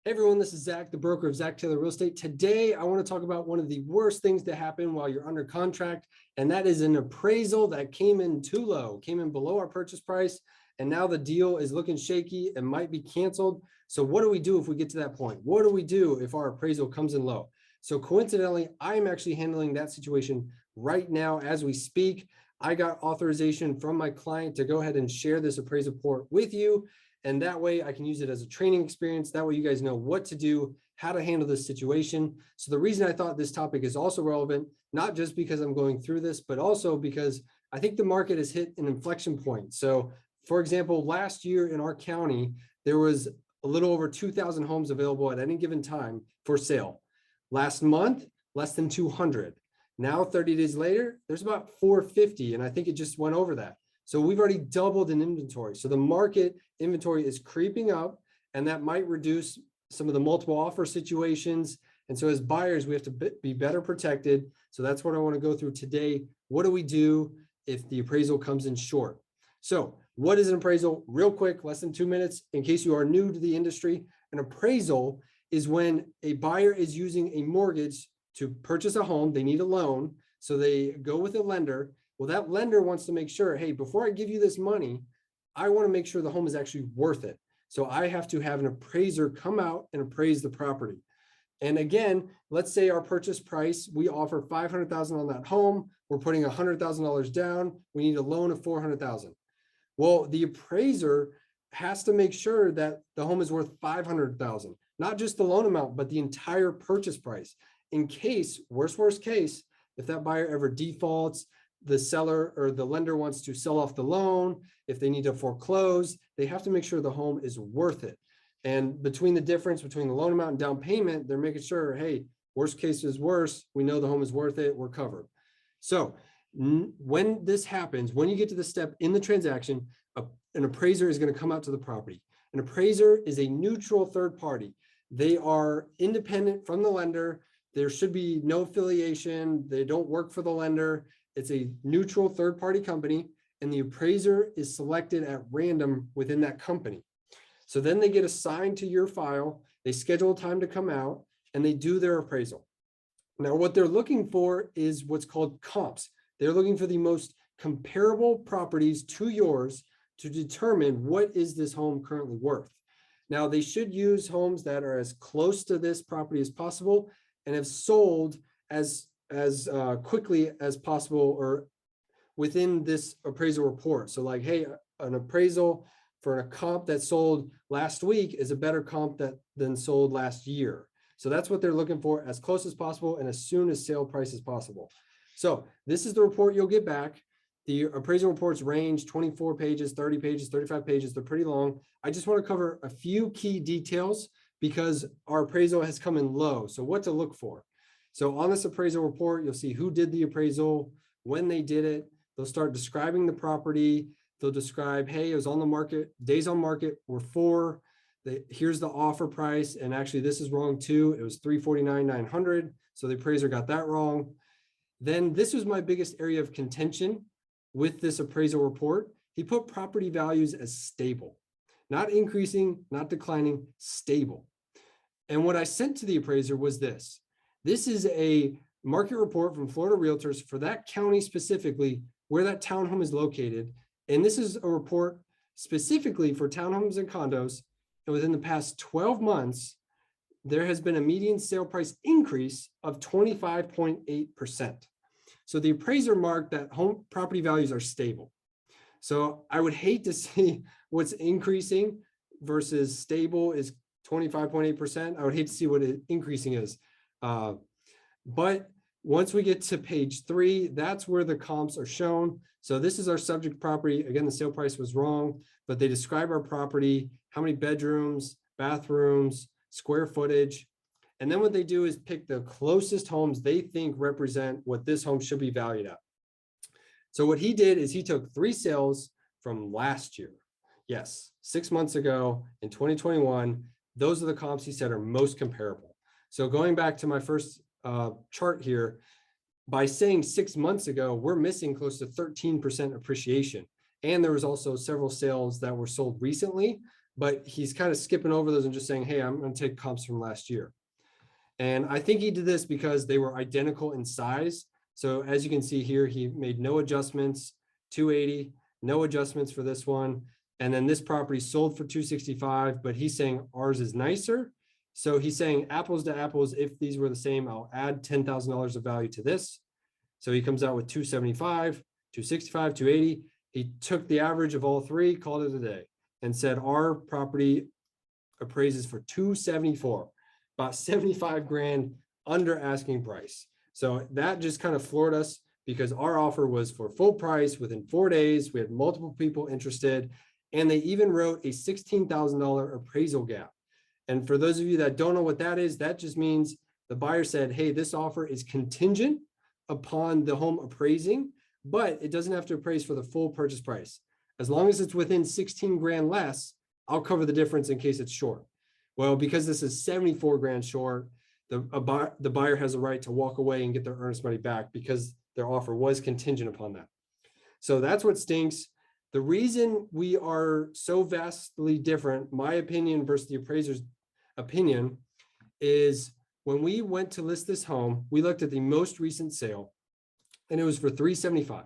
Hey everyone, this is Zach, the broker of Zach Taylor Real Estate. Today, I want to talk about one of the worst things to happen while you're under contract, and that is an appraisal that came in too low, came in below our purchase price, and now the deal is looking shaky and might be canceled. So what do we do if we get to that point? What do we do if our appraisal comes in low? So coincidentally, I'm actually handling that situation right now as we speak. I got authorization from my client to go ahead and share this appraisal report with you. And that way I can use it as a training experience. That way you guys know what to do, how to handle this situation. So the reason I thought this topic is also relevant, not just because I'm going through this, but also because I think the market has hit an inflection point. So for example, last year in our county, there was a little over 2,000 homes available at any given time for sale. Last month, less than 200. Now, 30 days later, there's about 450. And I think it just went over that. So we've already doubled in inventory. So the market inventory is creeping up, and that might reduce some of the multiple offer situations. And so as buyers, we have to be better protected. So that's what I want to go through today. What do we do if the appraisal comes in short? So what is an appraisal? Real quick, less than 2 minutes. In case you are new to the industry, an appraisal is when a buyer is using a mortgage to purchase a home. They need a loan. So they go with a lender. Well, that lender wants to make sure, hey, before I give you this money, I want to make sure the home is actually worth it. So I have to have an appraiser come out and appraise the property. And again, let's say our purchase price, we offer $500,000 on that home. We're putting $100,000 down. We need a loan of $400,000. Well, the appraiser has to make sure that the home is worth $500,000, not just the loan amount, but the entire purchase price. In case, worst case, if that buyer ever defaults, the seller or the lender wants to sell off the loan, if they need to foreclose, they have to make sure the home is worth it. And between the difference between the loan amount and down payment, they're making sure, hey, worst case is worse. We know the home is worth it. We're covered. So when this happens, when you get to the step in the transaction, an appraiser is going to come out to the property. An appraiser is a neutral third party. They are independent from the lender. There should be no affiliation. They don't work for the lender. It's a neutral third-party company, and the appraiser is selected at random within that company. So then they get assigned to your file, they schedule time to come out, and they do their appraisal. Now, what they're looking for is what's called comps. They're looking for the most comparable properties to yours to determine what is this home currently worth. Now, they should use homes that are as close to this property as possible and have sold as quickly as possible or within this appraisal report. So like, hey, an appraisal for a comp that sold last week is a better comp than sold last year. So that's what they're looking for, as close as possible and as soon as sale price as possible. So this is the report you'll get back. The appraisal reports range 24 pages, 30 pages, 35 pages. They're pretty long. I just want to cover a few key details because our appraisal has come in low. So what to look for. So on this appraisal report, you'll see who did the appraisal, when they did it. They'll start describing the property. They'll describe, hey, it was on the market, days on market were 4. Here's the offer price. And actually this is wrong too. It was $349,900. So the appraiser got that wrong. Then this was my biggest area of contention with this appraisal report. He put property values as stable, not increasing, not declining, stable. And what I sent to the appraiser was this. This is a market report from Florida Realtors for that county specifically where that townhome is located. And this is a report specifically for townhomes and condos. And within the past 12 months, there has been a median sale price increase of 25.8%. So the appraiser marked that home property values are stable. So I would hate to see what's increasing versus stable is 25.8%. I would hate to see what increasing is. But once we get to page 3, that's where the comps are shown. So this is our subject property. Again, the sale price was wrong, but they describe our property, how many bedrooms, bathrooms, square footage. And then what they do is pick the closest homes they think represent what this home should be valued at. So what he did is he took 3 sales from last year. Yes, 6 months ago in 2021, those are the comps he said are most comparable. So going back to my first chart here, by saying 6 months ago, we're missing close to 13% appreciation. And there was also several sales that were sold recently but he's kind of skipping over those and just saying, hey, I'm going to take comps from last year. And I think he did this because they were identical in size. So as you can see here, he made no adjustments, 280, no adjustments for this one. And then this property sold for 265, but he's saying ours is nicer. So he's saying apples to apples, if these were the same, I'll add $10,000 of value to this. So he comes out with 275, 265, 280. He took the average of all three, called it a day, and said our property appraises for 274, about 75 grand under asking price. So that just kind of floored us because our offer was for full price within 4 days. We had multiple people interested, and they even wrote a $16,000 appraisal gap. And for those of you that don't know what that is, that just means the buyer said, hey, this offer is contingent upon the home appraising, but it doesn't have to appraise for the full purchase price. As long as it's within 16 grand less, I'll cover the difference in case it's short. Well, because this is 74 grand short, the buyer has a right to walk away and get their earnest money back because their offer was contingent upon that. So that's what stinks. The reason we are so vastly different, my opinion versus the appraiser's opinion, is when we went to list this home, we looked at the most recent sale and it was for $375.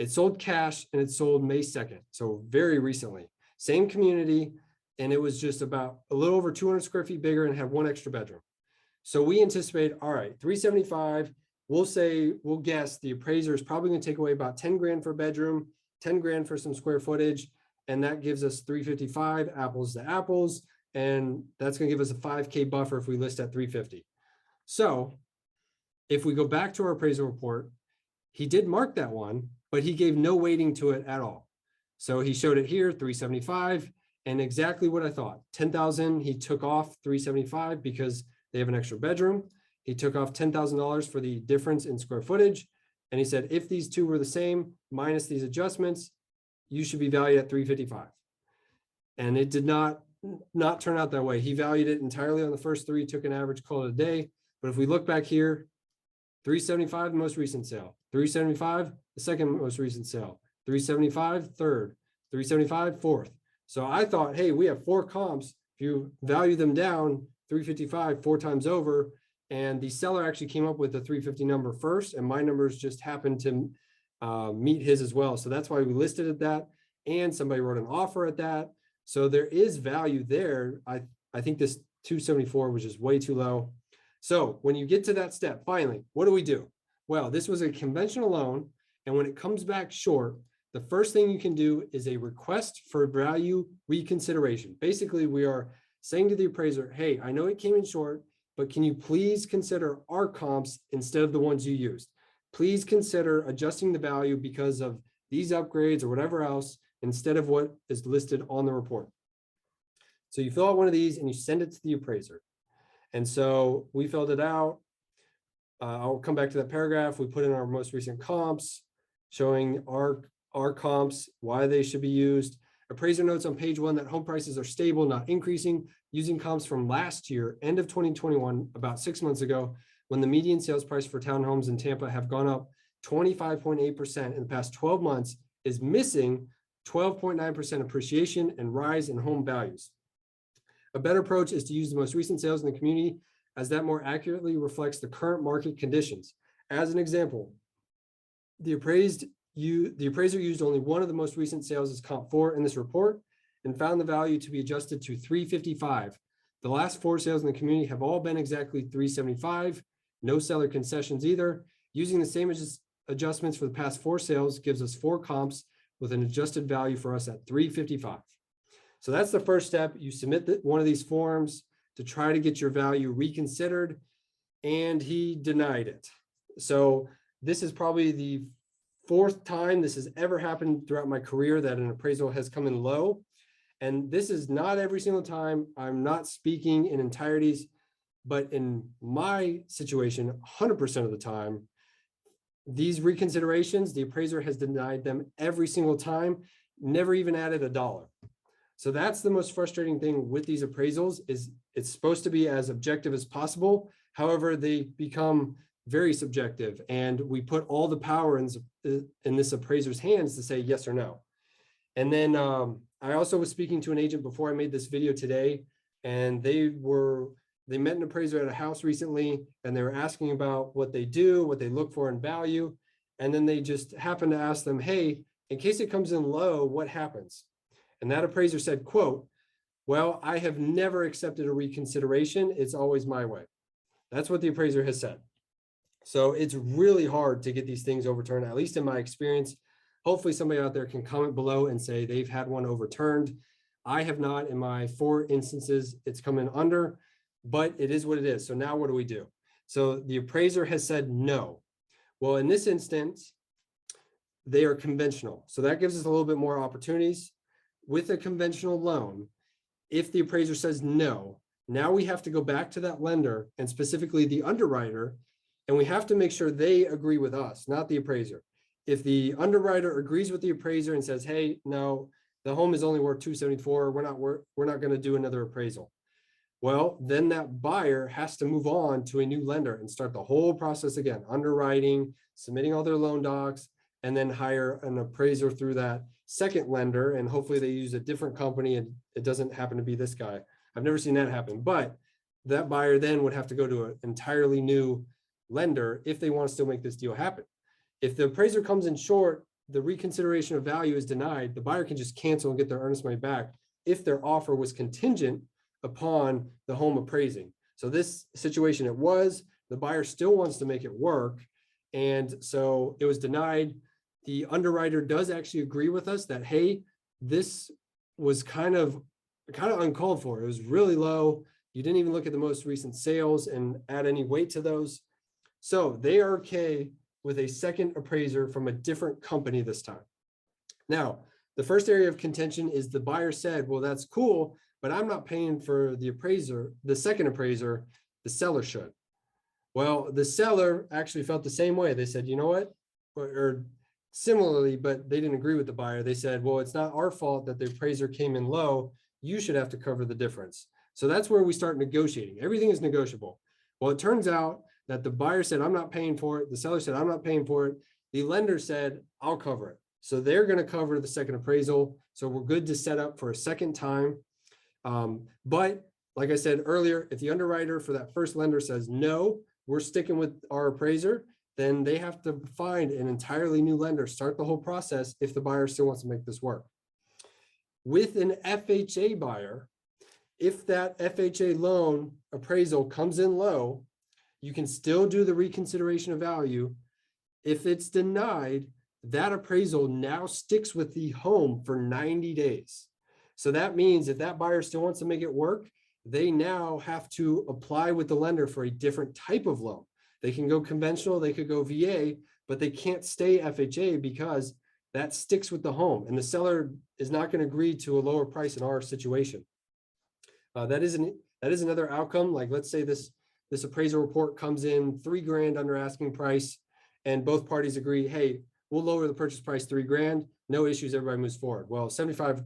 It sold cash and it sold May 2nd. So very recently, same community. And it was just about a little over 200 square feet bigger and had one extra bedroom. So we anticipate, all right, 375, we'll guess the appraiser is probably going to take away about 10 grand for a bedroom, 10 grand for some square footage. And that gives us 355 apples to apples. And that's going to give us a 5K buffer if we list at 350. So if we go back to our appraisal report, he did mark that one, but he gave no weighting to it at all. So he showed it here, 375, and exactly what I thought. 10,000, he took off 375 because they have an extra bedroom. He took off $10,000 for the difference in square footage. And he said, if these two were the same, minus these adjustments, you should be valued at 355. And it did not turn out that way. He valued it entirely on the first three, took an average, call it a day. But if we look back here, 375, the most recent sale, 375, the second most recent sale, 375, third, 375, fourth. So I thought, hey, we have 4 comps. If you value them down, 355, 4 times over. And the seller actually came up with the 350 number first, and my numbers just happened to meet his as well. So that's why we listed at that. And somebody wrote an offer at that. So there is value there. I think this 274 was just way too low. So when you get to that step, finally, what do? Well, this was a conventional loan. And when it comes back short, the first thing you can do is a request for value reconsideration. Basically, we are saying to the appraiser, hey, I know it came in short, but can you please consider our comps instead of the ones you used? Please consider adjusting the value because of these upgrades or whatever else instead of what is listed on the report. So you fill out one of these and you send it to the appraiser. And so we filled it out. I'll come back to that paragraph. We put in our most recent comps, showing our comps, why they should be used. Appraiser notes on page 1 that home prices are stable, not increasing, using comps from last year, end of 2021, about 6 months ago, when the median sales price for townhomes in Tampa have gone up 25.8% in the past 12 months, is missing 12.9% appreciation and rise in home values. A better approach is to use the most recent sales in the community, as that more accurately reflects the current market conditions. As an example, the appraiser used only one of the most recent sales as comp 4 in this report and found the value to be adjusted to 355. The last 4 sales in the community have all been exactly 375, no seller concessions either. Using the same adjustments for the past 4 sales gives us 4 comps with an adjusted value for us at 355. So that's the first step. You submit one of these forms to try to get your value reconsidered, and he denied it. So this is probably the 4th time this has ever happened throughout my career that an appraisal has come in low. And this is not every single time. I'm not speaking in entireties, but in my situation, 100% of the time, these reconsiderations, the appraiser has denied them every single time, never even added $1. So that's the most frustrating thing with these appraisals, is it's supposed to be as objective as possible. However, they become very subjective, and we put all the power in this appraiser's hands to say yes or no. And then I also was speaking to an agent before I made this video today, and they met an appraiser at a house recently, and they were asking about what they do, what they look for in value. And then they just happened to ask them, hey, in case it comes in low, what happens? And that appraiser said, quote, well, I have never accepted a reconsideration. It's always my way. That's what the appraiser has said. So it's really hard to get these things overturned, at least in my experience. Hopefully somebody out there can comment below and say they've had one overturned. I have not. In my 4 instances, it's come in under, but it is what it is. So now what do we do? So the appraiser has said no. Well, in this instance, they are conventional. So that gives us a little bit more opportunities. With a conventional loan, if the appraiser says no, now we have to go back to that lender and specifically the underwriter, and we have to make sure they agree with us, not the appraiser. If the underwriter agrees with the appraiser and says, hey, no, the home is only worth 274, we're not going to do another appraisal. Well, then that buyer has to move on to a new lender and start the whole process again, underwriting, submitting all their loan docs, and then hire an appraiser through that second lender. And hopefully they use a different company and it doesn't happen to be this guy. I've never seen that happen, but that buyer then would have to go to an entirely new lender if they want to still make this deal happen. If the appraiser comes in short, the reconsideration of value is denied, the buyer can just cancel and get their earnest money back if their offer was contingent upon the home appraising. So this situation, the buyer still wants to make it work. And so it was denied. The underwriter does actually agree with us that, hey, this was kind of uncalled for. It was really low. You didn't even look at the most recent sales and add any weight to those. So they are okay with a second appraiser from a different company this time. Now, the first area of contention is the buyer said, well, that's cool, but I'm not paying for the appraiser, the second appraiser, the seller should. Well, the seller actually felt the same way. They said, you know what, or similarly, but they didn't agree with the buyer. They said, well, it's not our fault that the appraiser came in low. You should have to cover the difference. So that's where we start negotiating. Everything is negotiable. Well, it turns out that the buyer said, I'm not paying for it. The seller said, I'm not paying for it. The lender said, I'll cover it. So they're going to cover the second appraisal. So we're good to set up for a second time. But like I said earlier, if the underwriter for that first lender says, no, we're sticking with our appraiser, then they have to find an entirely new lender, start the whole process if the buyer still wants to make this work. With an FHA buyer, if that FHA loan appraisal comes in low, you can still do the reconsideration of value. If it's denied, that appraisal now sticks with the home for 90 days. So that means if that buyer still wants to make it work, they now have to apply with the lender for a different type of loan. They can go conventional, they could go VA, but they can't stay FHA because that sticks with the home. And the seller is not going to agree to a lower price in our situation. That is another outcome. Like, let's say this appraisal report comes in $3,000 under asking price, and both parties agree, hey, we'll lower the purchase price $3,000, no issues, everybody moves forward. Well, 75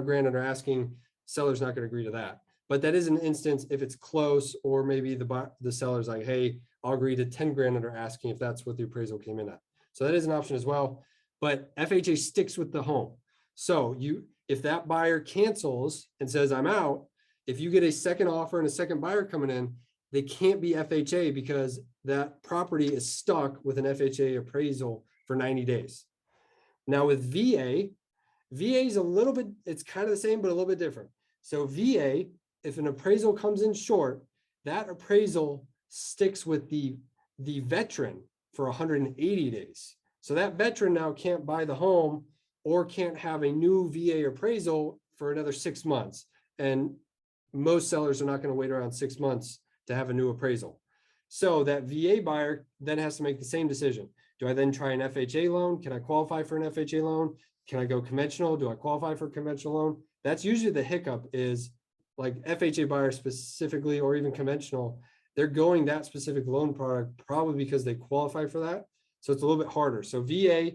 grand under asking, seller's not going to agree to that. But that is an instance if it's close, or maybe the seller's like, hey, I'll agree to 10 grand under asking if that's what the appraisal came in at. So that is an option as well. But FHA sticks with the home. So if that buyer cancels and says, I'm out, if you get a second offer and a second buyer coming in, they can't be FHA because that property is stuck with an FHA appraisal for 90 days. Now with VA is a little bit, it's kind of the same, but a little bit different. So VA, if an appraisal comes in short, that appraisal sticks with the veteran for 180 days. So that veteran now can't buy the home or can't have a new VA appraisal for another 6 months. And most sellers are not going to wait around 6 months to have a new appraisal. So that VA buyer then has to make the same decision. Do I then try an FHA loan? Can I qualify for an FHA loan? Can I go conventional? Do I qualify for a conventional loan? That's usually the hiccup, is like FHA buyers specifically, or even conventional, they're going that specific loan product probably because they qualify for that. So it's a little bit harder. So VA,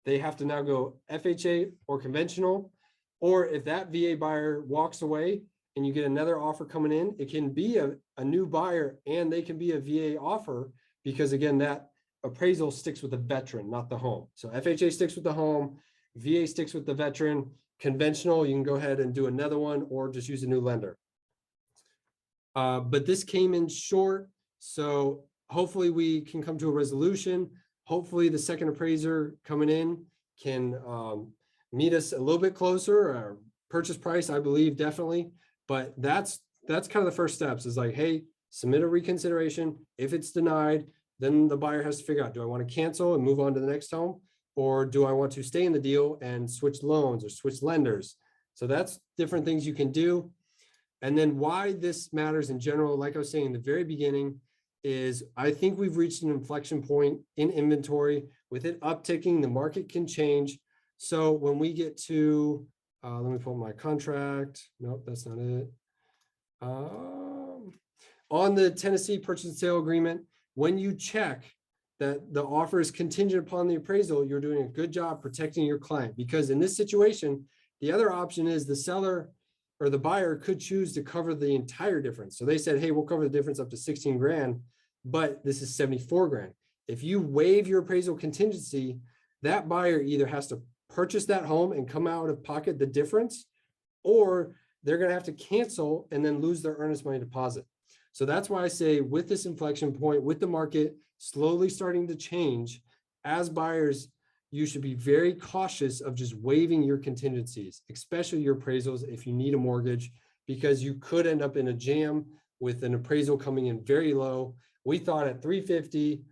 they have to now go FHA or conventional, or if that VA buyer walks away and you get another offer coming in, it can be a new buyer and they can be a VA offer, because again, that appraisal sticks with the veteran, not the home. So FHA sticks with the home, VA sticks with the veteran. conventional, you can go ahead and do another one or just use a new lender. But this came in short, so hopefully we can come to a resolution. Hopefully the second appraiser coming in can meet us a little bit closer. Our purchase price, I believe, definitely. But that's kind of the first steps, is like, hey, submit a reconsideration. If it's denied, then the buyer has to figure out, do I want to cancel and move on to the next home? Or do I want to stay in the deal and switch loans or switch lenders? So that's different things you can do. And then why this matters in general, like I was saying in the very beginning, is I think we've reached an inflection point in inventory. With it upticking, the market can change. So when we get to, let me pull my contract. Nope, that's not it. On the Tennessee purchase and sale agreement, when you check that the offer is contingent upon the appraisal, you're doing a good job protecting your client. Because in this situation, the other option is the seller or the buyer could choose to cover the entire difference. So they said, hey, we'll cover the difference up to 16 grand, but this is 74 grand. If you waive your appraisal contingency, that buyer either has to purchase that home and come out of pocket the difference, or they're going to have to cancel and then lose their earnest money deposit. So that's why I say, with this inflection point, with the market slowly starting to change, as buyers, you should be very cautious of just waiving your contingencies, especially your appraisals if you need a mortgage, because you could end up in a jam with an appraisal coming in very low. We thought at 350,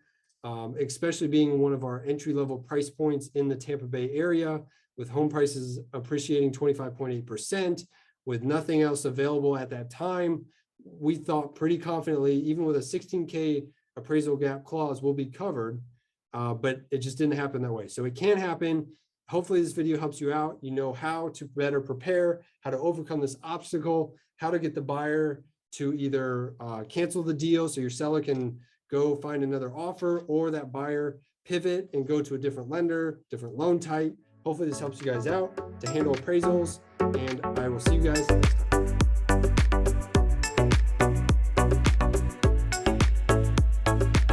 especially being one of our entry-level price points in the Tampa Bay area, with home prices appreciating 25.8%, with nothing else available at that time, we thought pretty confidently, even with a 16K appraisal gap clause, will be covered. But it just didn't happen that way. So it can happen. Hopefully this video helps you out. You know how to better prepare, how to overcome this obstacle, how to get the buyer to either cancel the deal so your seller can go find another offer, or that buyer pivot and go to a different lender, different loan type. Hopefully this helps you guys out to handle appraisals, and I will see you guys next time.